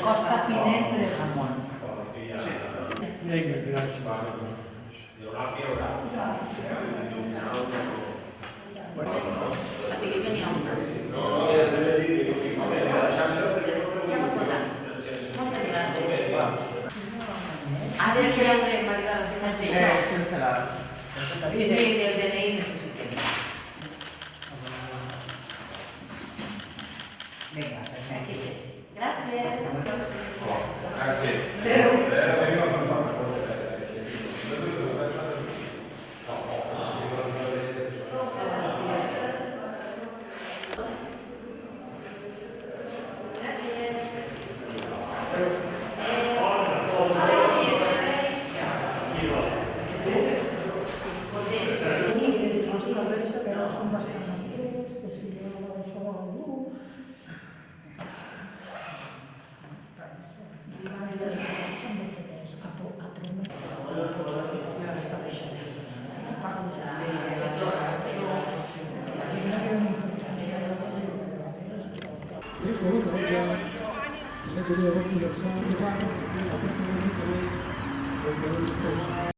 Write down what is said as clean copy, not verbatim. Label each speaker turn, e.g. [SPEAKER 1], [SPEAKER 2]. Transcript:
[SPEAKER 1] Costa Pinell de Ramon.
[SPEAKER 2] Vinga, gràcies.
[SPEAKER 1] Sapigui que n'hi ha una. Moltes gràcies. Has de treure, Maribel, sense això.
[SPEAKER 3] Sense la...
[SPEAKER 1] Sí, del DNI necessitem. Vinga, perfecte. Gràcies.
[SPEAKER 4] Són bastant estrets, que si jo no deixo algú... S'han de fer res, a treure. Ja està deixant. Parlo de la gent.